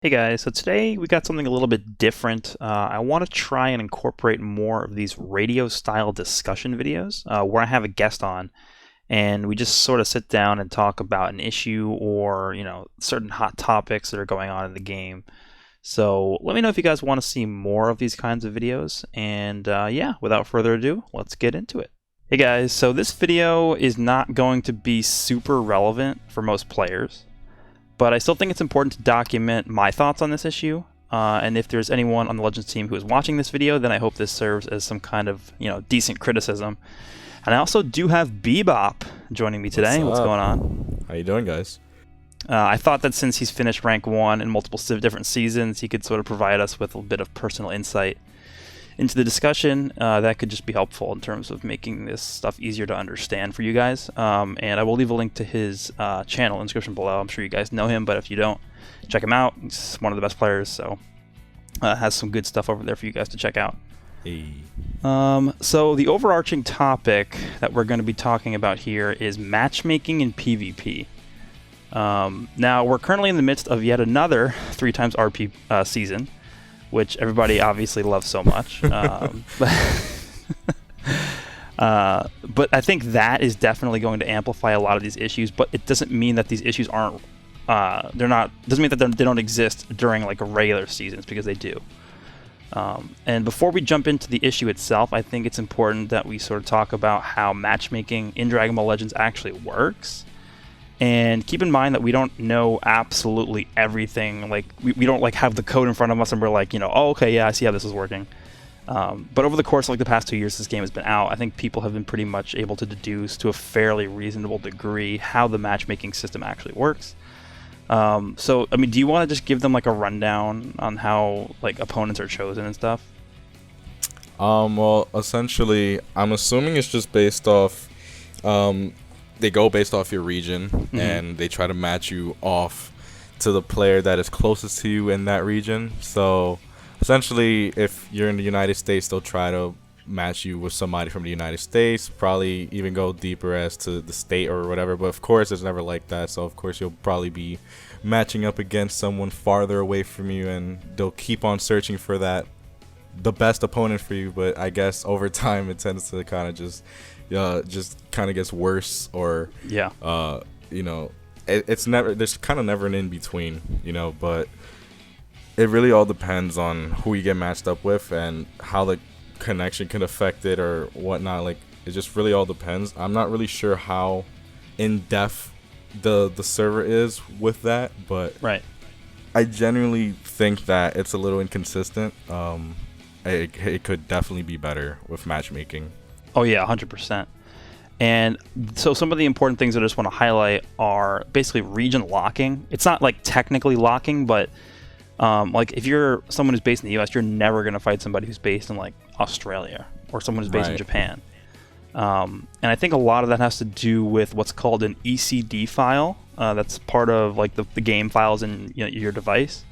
Hey guys, so today we got something a little bit different. I want to try and incorporate more of these radio style discussion videos where I have a guest on and we just sort of sit down and talk about an issue or, certain hot topics that are going on in the game. So let me know if you guys want to see more of these kinds of videos. And yeah, without further ado, let's get into it. Hey guys, so this video is not going to be super relevant for most players. But I still think it's important to document my thoughts on this issue. And if there's anyone on the Legends team who is watching this video, then I hope this serves as some kind of, decent criticism. And I also do have Bebop joining me today. What's going on? How you doing, guys? I thought that since he's finished rank 1 in multiple different seasons, he could sort of provide us with a bit of personal insight into the discussion. That could just be helpful in terms of making this stuff easier to understand for you guys. And I will leave a link to his channel in the description below. I'm sure you guys know him, but if you don't, check him out. He's one of the best players, so has some good stuff over there for you guys to check out. Hey. So the overarching topic that we're going to be talking about here is matchmaking in PvP. Now, we're currently in the midst of yet another 3x RP season, which everybody obviously loves so much. But I think that is definitely going to amplify a lot of these issues, but it doesn't mean that these issues aren't, doesn't mean that they don't exist during like regular seasons, because they do. And before we jump into the issue itself, I think it's important that we sort of talk about how matchmaking in Dragon Ball Legends actually works. And keep in mind that we don't know absolutely everything. Like we don't like have the code in front of us and we're like, oh, okay, yeah, I see how this is working. But over the course of like the past 2 years this game has been out, I think people have been pretty much able to deduce to a fairly reasonable degree how the matchmaking system actually works. So, I mean, do you want to just give them like a rundown on how like opponents are chosen and stuff? Well, essentially, I'm assuming it's just based off, they go based off your region, and they try to match you off to the player that is closest to you in that region. So, essentially, if you're in the United States, they'll try to match you with somebody from the United States, probably even go deeper as to the state or whatever. But, of course, it's never like that. So, of course, you'll probably be matching up against someone farther away from you, and they'll keep on searching for the best opponent for you. But I guess over time, it tends to kind of just kind of gets worse, or it's never, there's kind of never an in between, but it really all depends on who you get matched up with and how the connection can affect it or whatnot. Like, it just really all depends. I'm not really sure how in depth the server is with that, but right, I genuinely think that it's a little inconsistent. It could definitely be better with matchmaking. Oh yeah, 100%. And so some of the important things that I just want to highlight are basically region locking. It's not like technically locking, but like if you're someone who's based in the US, you're never going to fight somebody who's based in like Australia or someone who's based in Japan. And I think a lot of that has to do with what's called an ECD file. That's part of like the game files in your device.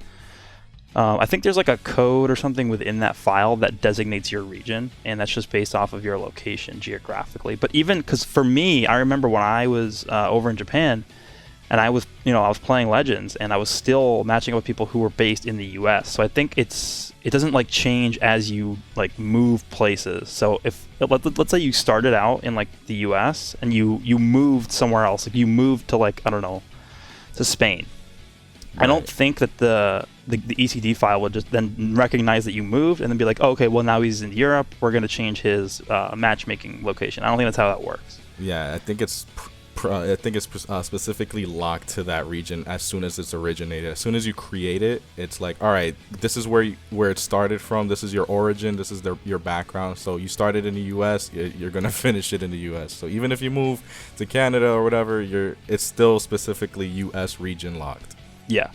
I think there's like a code or something within that file that designates your region, and that's just based off of your location geographically. But even because for me, I remember when I was over in Japan, and I was playing Legends, and I was still matching up with people who were based in the U.S. So I think it doesn't like change as you like move places. So if let's say you started out in like the U.S. and you moved somewhere else, like you moved to like, I don't know, to Spain. Right. I don't think that the ECD file would just then recognize that you moved and then be like, oh, okay, well now he's in Europe, we're going to change his matchmaking location. I don't think that's how that works. Yeah, I think it's specifically locked to that region as soon as it's originated. As soon as you create it, it's like, all right, this is where it started from. This is your origin. This is your background. So you started in the U.S. You're gonna finish it in the U.S. So even if you move to Canada or whatever, it's still specifically U.S. region locked. Yeah,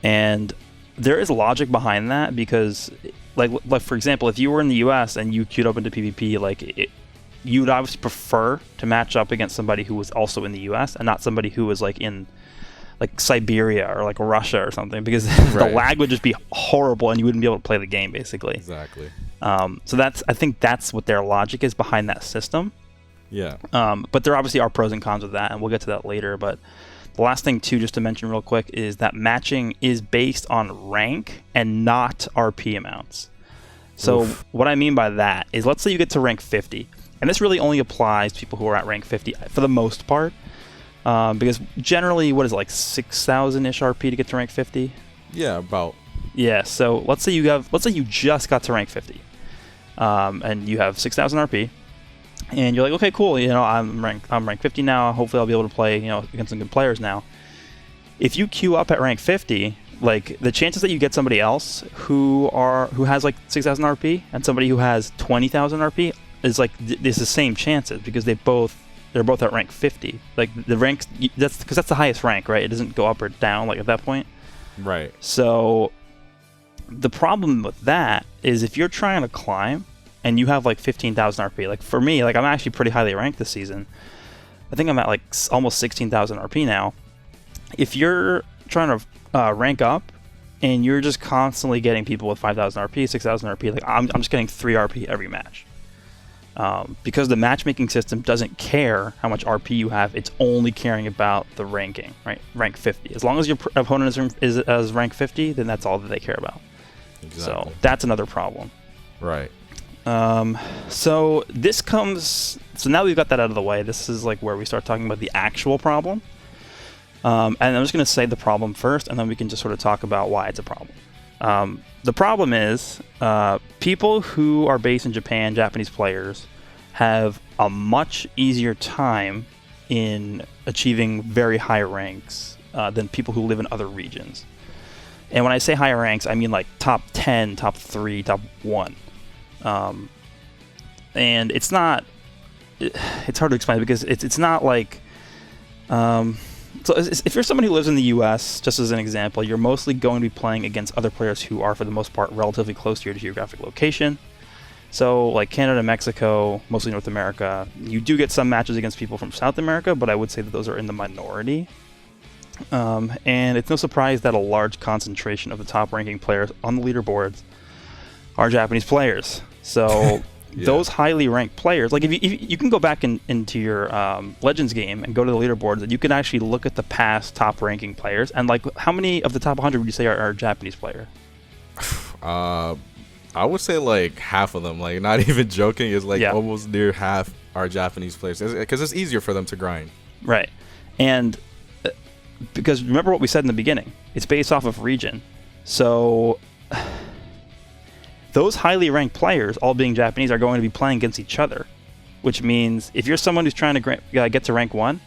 and there is logic behind that, because like for example, if you were in the U.S. and you queued up into PvP, like you would obviously prefer to match up against somebody who was also in the U.S. and not somebody who was like in like Siberia or like Russia or something, because the lag would just be horrible and you wouldn't be able to play the game basically. Exactly. So I think that's what their logic is behind that system. Yeah. But there obviously are pros and cons with that, and we'll get to that later. But The last thing too, just to mention real quick, is that matching is based on rank and not RP amounts. So what I mean by that is, let's say you get to rank 50, and this really only applies to people who are at rank 50 for the most part, because generally, what is it, like 6,000-ish RP to get to rank 50? Yeah, about. Yeah. So let's say you just got to rank 50, and you have 6,000 RP, and you're like, okay, cool. I'm rank 50 now. Hopefully, I'll be able to play against some good players now. If you queue up at rank 50, like, the chances that you get somebody else who has like 6,000 RP and somebody who has 20,000 RP is like it's the same chances, because they're both at rank 50. Like, the ranks, that's because that's the highest rank, right? It doesn't go up or down like at that point. Right. So the problem with that is, if you're trying to climb and you have like 15,000 RP, like for me, like I'm actually pretty highly ranked this season. I think I'm at like almost 16,000 RP now. If you're trying to rank up and you're just constantly getting people with 5,000 RP, 6,000 RP, like I'm just getting 3 RP every match. Because the matchmaking system doesn't care how much RP you have, it's only caring about the ranking, right? Rank 50. As long as your opponent is rank 50, then that's all that they care about. Exactly. So that's another problem. Right. So now we've got that out of the way. This is like where we start talking about the actual problem. And I'm just going to say the problem first, and then we can just sort of talk about why it's a problem. The problem is people who are based in Japan, Japanese players, have a much easier time in achieving very high ranks than people who live in other regions. And when I say higher ranks, I mean like top 10, top 3, top 1. And it's hard to explain, because it's not like... So if you're somebody who lives in the U.S., just as an example, you're mostly going to be playing against other players who are, for the most part, relatively close to your geographic location. So, like Canada, Mexico, mostly North America. You do get some matches against people from South America, but I would say that those are in the minority. And it's no surprise that a large concentration of the top-ranking players on the leaderboards are Japanese players. So... Yeah. Those highly ranked players, like if you can go back into your Legends game and go to the leaderboards, and you can actually look at the past top ranking players, and like how many of the top 100 would you say are Japanese players? I would say like half of them. Like, not even joking, is like almost near half are Japanese players, because it's easier for them to grind. Right, and because remember what we said in the beginning, it's based off of region, so. Those highly ranked players, all being Japanese, are going to be playing against each other, which means if you're someone who's trying to get to rank 1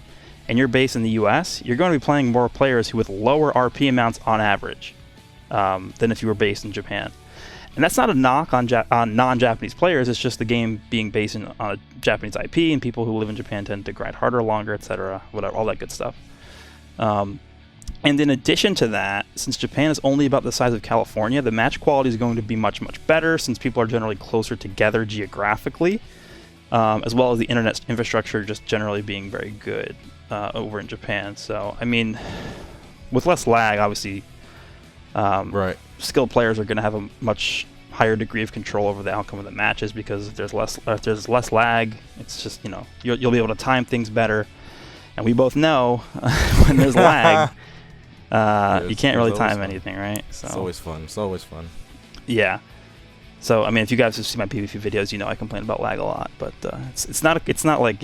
and you're based in the US, you're going to be playing more players who with lower RP amounts on average than if you were based in Japan. And that's not a knock on non-Japanese players, it's just the game being based on a Japanese IP, and people who live in Japan tend to grind harder, longer, etc., whatever, all that good stuff. And in addition to that, since Japan is only about the size of California, the match quality is going to be much, much better, since people are generally closer together geographically, as well as the internet infrastructure just generally being very good over in Japan. So, I mean, with less lag, obviously, skilled players are going to have a much higher degree of control over the outcome of the matches, because if there's less lag, it's just, you'll be able to time things better. And we both know when there's lag... you can't really time anything, right? So it's always fun. It's always fun. Yeah. So I mean, if you guys have seen my PvP videos, I complain about lag a lot, but it's not like it's not like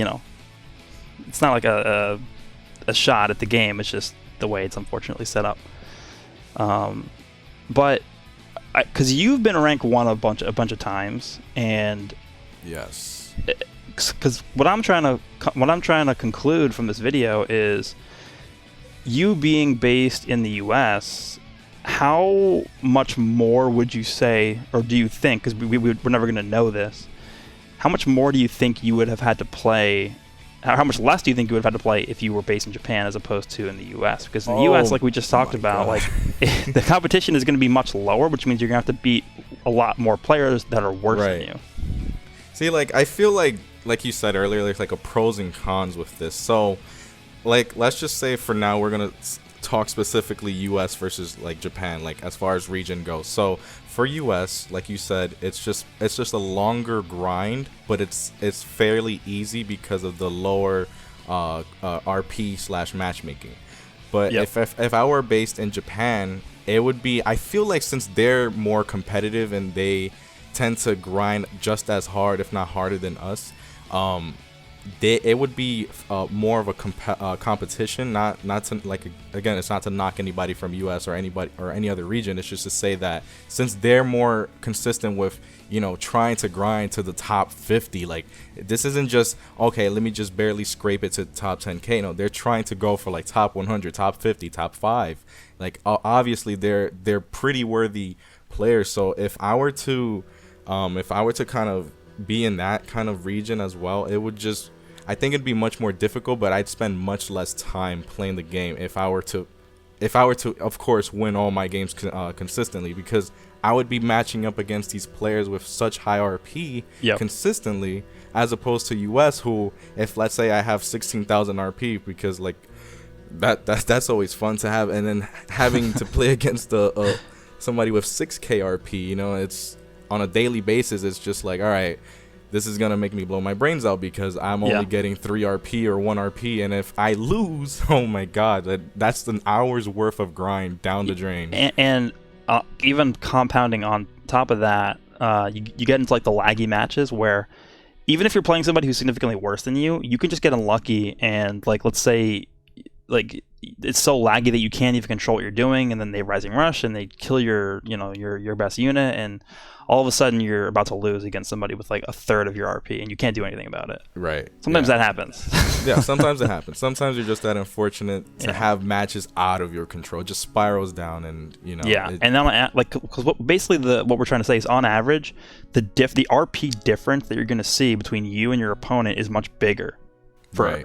a shot at the game. It's just the way it's unfortunately set up. But because you've been ranked 1 a bunch of times, and yes, because what I'm trying to conclude from this video is, you being based in the U.S., how much more would you say, or do you think, because we're never going to know this, how much more do you think you would have had to play, how much less do you think you would have had to play if you were based in Japan as opposed to in the U.S.? Because in the U.S., like we just talked about, like the competition is going to be much lower, which means you're going to have to beat a lot more players that are worse than you. See, like, I feel like you said earlier, there's like a pros and cons with this. So, like, let's just say for now we're gonna talk specifically U.S. versus like Japan, like as far as region goes. So for U.S., like you said, it's just a longer grind, but it's fairly easy because of the lower RP/matchmaking. But if I were based in Japan, it would be, I feel like since they're more competitive and they tend to grind just as hard, if not harder than us, it would be more of a competition. Not to, like, again, it's not to knock anybody from US or anybody or any other region. It's just to say that since they're more consistent with, you know, trying to grind to the top 50, like, this isn't just, okay, let me just barely scrape it to top 10K. No, they're trying to go for like top 100, top 50, top 5. Like, obviously they're pretty worthy players. So if I were to kind of be in that kind of region as well, it would just, I think it'd be much more difficult, but I'd spend much less time playing the game if I were to, of course, win all my games consistently, because I would be matching up against these players with such high RP consistently, as opposed to US, who, if let's say I have 16,000 RP, because like that's always fun to have, and then having to play against somebody with 6K RP, you know, it's on a daily basis, it's just like, all right, this is going to make me blow my brains out because I'm only getting 3 RP or 1 RP. And if I lose, oh my God, that's an hour's worth of grind down the drain. And even compounding on top of that, you get into like the laggy matches where even if you're playing somebody who's significantly worse than you, you can just get unlucky. And like, let's say, like, it's so laggy that you can't even control what you're doing, and then they rising rush and they kill your best unit, and all of a sudden you're about to lose against somebody with like a third of your RP, and you can't do anything about it. Right. Sometimes that happens. Yeah, sometimes it happens. Sometimes you're just that unfortunate to have matches out of your control. It just spirals down, and you know. Yeah, and then like, because what we're trying to say is, on average, the RP difference that you're going to see between you and your opponent is much bigger.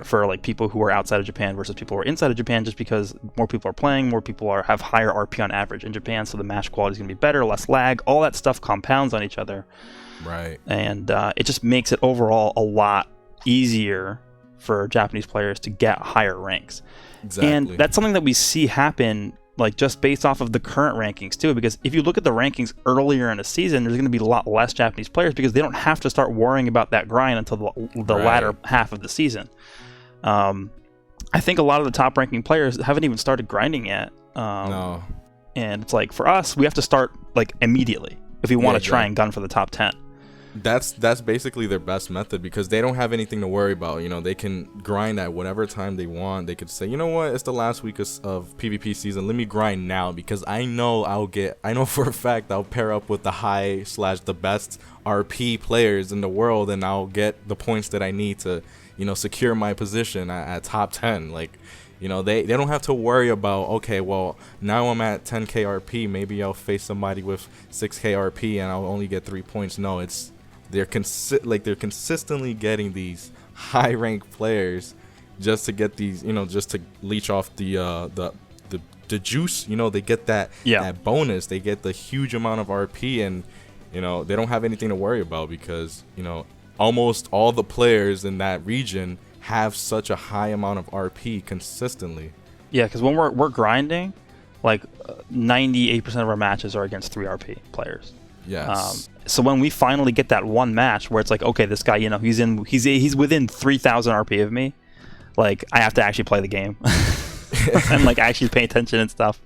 For like people who are outside of Japan versus people who are inside of Japan, just because more people are playing, more people have higher RP on average in Japan, so the match quality is going to be better, less lag, all that stuff compounds on each other. Right. And it just makes it overall a lot easier for Japanese players to get higher ranks. Exactly. And that's something that we see happen, like, just based off of the current rankings too, because if you look at the rankings earlier in a season, there's going to be a lot less Japanese players because they don't have to start worrying about that grind until the latter half of the season. I think a lot of the top ranking players haven't even started grinding yet. No. And it's like, for us, we have to start like immediately if we want to try and gun for the top 10. That's basically their best method, because they don't have anything to worry about. You know, they can grind at whatever time they want. They could say, you know what, it's the last week of PvP season, let me grind now, because I know for a fact I'll pair up with the the best RP players in the world, and I'll get the points that I need to, you know, secure my position at top 10. Like, you know, they don't have to worry about, okay, well, now I'm at 10K RP, maybe I'll face somebody with 6K RP and I'll only get 3 points. No, it's they're consistently getting these high ranked players just to get these, you know, just to leech off the juice. You know, they get that bonus, they get the huge amount of RP, and you know, they don't have anything to worry about because, you know, almost all the players in that region have such a high amount of RP consistently. Yeah, because when we're grinding, like 98% of our matches are against 3 RP players. Yes. So when we finally get that one match where it's like, okay, this guy, you know, he's within 3,000 RP of me, like, I have to actually play the game and like actually pay attention and stuff.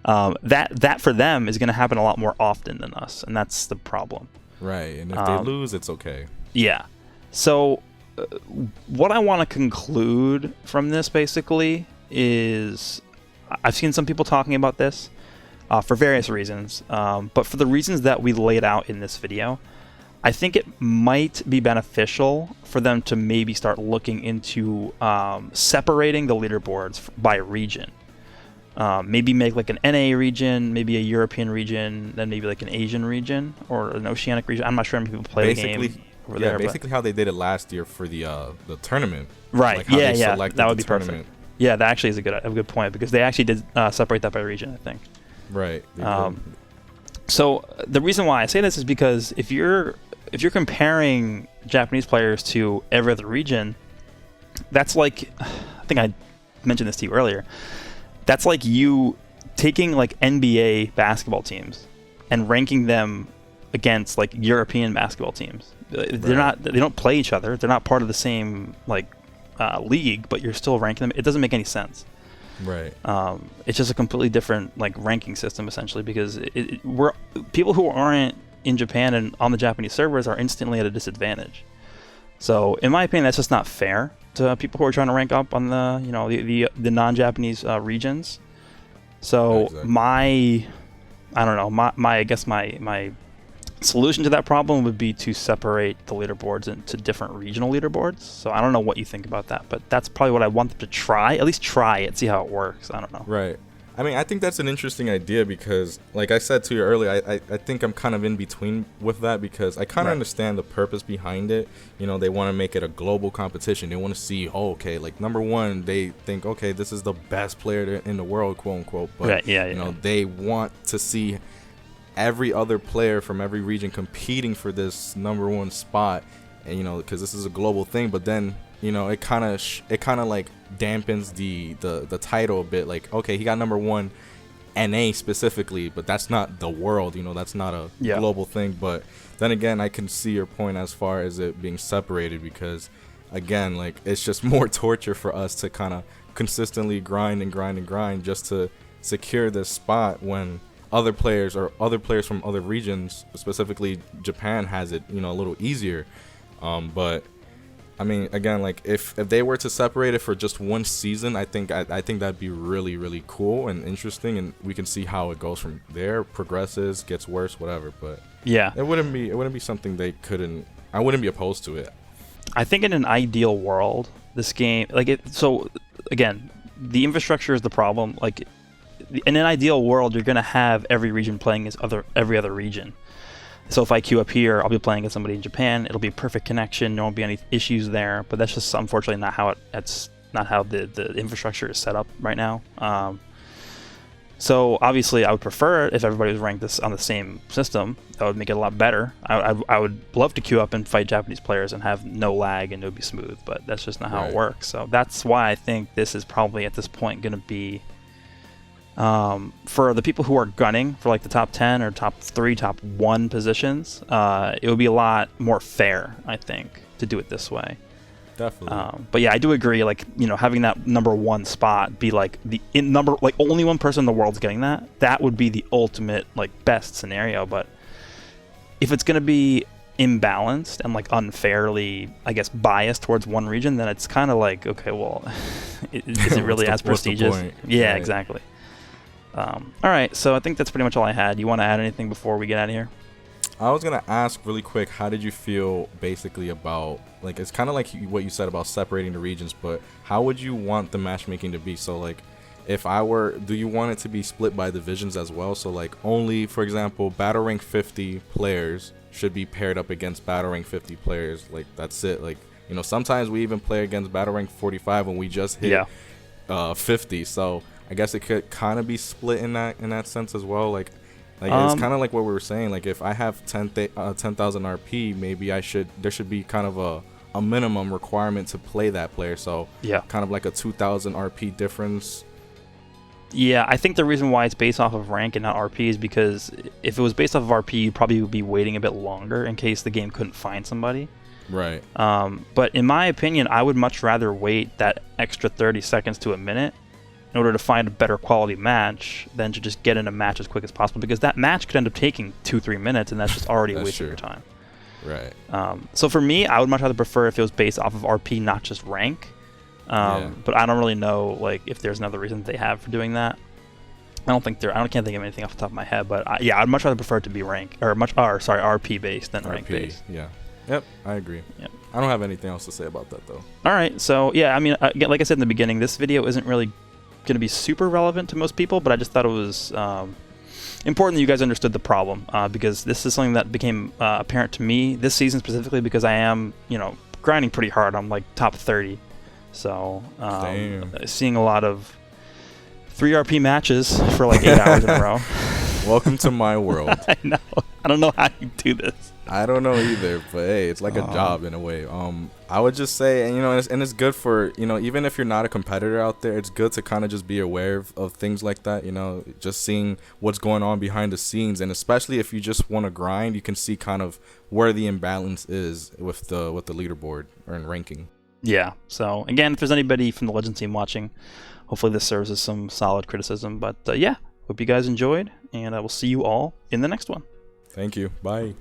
That for them is going to happen a lot more often than us, and that's the problem. Right, and if they lose, it's okay. Yeah. So what I want to conclude from this basically is, I've seen some people talking about this for various reasons, but for the reasons that we laid out in this video, I think it might be beneficial for them to maybe start looking into separating the leaderboards by region. Maybe make like an NA region, maybe a European region, then maybe like an Asian region or an Oceanic region. I'm not sure how many people play the game over there. Basically how they did it last year for the tournament. Right. Like Yeah. That would be perfect. Yeah, that actually is a good point, because they actually did separate that by region, I think. Right. So the reason why I say this is because if you're comparing Japanese players to every other region, that's like, I think I mentioned this to you earlier, that's like you taking like NBA basketball teams and ranking them against like European basketball teams. They don't play each other. They're not part of the same like league, but you're still ranking them. It doesn't make any sense. Right. It's just a completely different like ranking system essentially, because we're people who aren't in Japan and on the Japanese servers are instantly at a disadvantage. So in my opinion, that's just not fair to people who are trying to rank up on the the non-Japanese regions. So Exactly. I guess my solution to that problem would be to separate the leaderboards into different regional leaderboards. So I don't know what you think about that, but that's probably what I want them to try. At least try it, see how it works. I don't know. Right. I mean, I think that's an interesting idea because, like I said to you earlier, I think I'm kind of in between with that because I kind of understand the purpose behind it. You know, they want to make it a global competition. They want to see, okay, like number one, they think, okay, this is the best player in the world, quote unquote. But, you know, they want to see every other player from every region competing for this number one spot, and you know, because this is a global thing. But then, you know, it kind of like dampens the title a bit. Like, okay, he got number one NA specifically, but that's not the world, you know, that's not a global thing. But then again, I can see your point as far as it being separated, because again, like, it's just more torture for us to kind of consistently grind just to secure this spot when other players from other regions, specifically Japan, has it, you know, a little easier. But I mean, again, like if they were to separate it for just one season, I think that'd be really, really cool and interesting, and we can see how it goes from there, progresses, gets worse, whatever. But it wouldn't be something they couldn't. I wouldn't be opposed to it. I think in an ideal world, this game, like so again, the infrastructure is the problem. Like in an ideal world, you're gonna have every region playing as every other region. So if I queue up here, I'll be playing against somebody in Japan. It'll be a perfect connection. There won't be any issues there. But that's just unfortunately not how that's not how the infrastructure is set up right now. So obviously, I would prefer it if everybody was ranked on the same system. That would make it a lot better. I would love to queue up and fight Japanese players and have no lag and it would be smooth. But that's just not how it works. So that's why I think this is probably at this point going to be. For the people who are gunning for like the top 10 or top 3, top 1 positions, it would be a lot more fair, I think, to do it this way. Definitely. But yeah, I do agree. Like, you know, having that number 1 spot be like like only one person in the world's getting that. That would be the ultimate like best scenario. But if it's gonna be imbalanced and like unfairly, I guess, biased towards one region, then it's kind of like, okay, well, is it really as prestigious? Yeah, exactly. All right, so I think that's pretty much all I had. You want to add anything before we get out of here? I was going to ask really quick, how did you feel basically about, like, it's kind of like what you said about separating the regions, but how would you want the matchmaking to be? So, like, do you want it to be split by divisions as well? So, like, only, for example, battle rank 50 players should be paired up against battle rank 50 players. Like, that's it. Like, you know, sometimes we even play against battle rank 45 when we just hit 50. So I guess it could kind of be split in that sense as well. Like it's kind of like what we were saying. Like if I have 10,000 RP, maybe there should be kind of a minimum requirement to play that player. So kind of like a 2,000 RP difference. Yeah, I think the reason why it's based off of rank and not RP is because if it was based off of RP, you probably would be waiting a bit longer in case the game couldn't find somebody. Right. But in my opinion, I would much rather wait that extra 30 seconds to a minute in order to find a better quality match than to just get in a match as quick as possible, because that match could end up taking 2-3 minutes, and that's just already wasting your time. Right. So for me, I would much rather prefer if it was based off of RP, not just rank. But I don't really know like if there's another reason they have for doing that. I can't think of anything off the top of my head, but I'd much rather prefer it to be RP based than rank based. Yeah. Yep, I agree. Yep. I don't have anything else to say about that though. All right, so yeah, I mean, again, like I said in the beginning, this video isn't really going to be super relevant to most people, but I just thought it was important that you guys understood the problem, because this is something that became apparent to me this season specifically, because I am, you know, grinding pretty hard. I'm like top 30, so seeing a lot of 3 RP matches for like 8 hours in a row. Welcome to my world. I know. I don't know how you do this. I don't know either, but hey, it's like a job in a way. I would just say, and you know, and it's good for, you know, even if you're not a competitor out there, it's good to kind of just be aware of things like that, you know, just seeing what's going on behind the scenes. And especially if you just want to grind, you can see kind of where the imbalance is with the leaderboard or in ranking. Yeah. So again, if there's anybody from the Legends team watching, hopefully this serves as some solid criticism. But yeah, hope you guys enjoyed, and I will see you all in the next one. Thank you. Bye.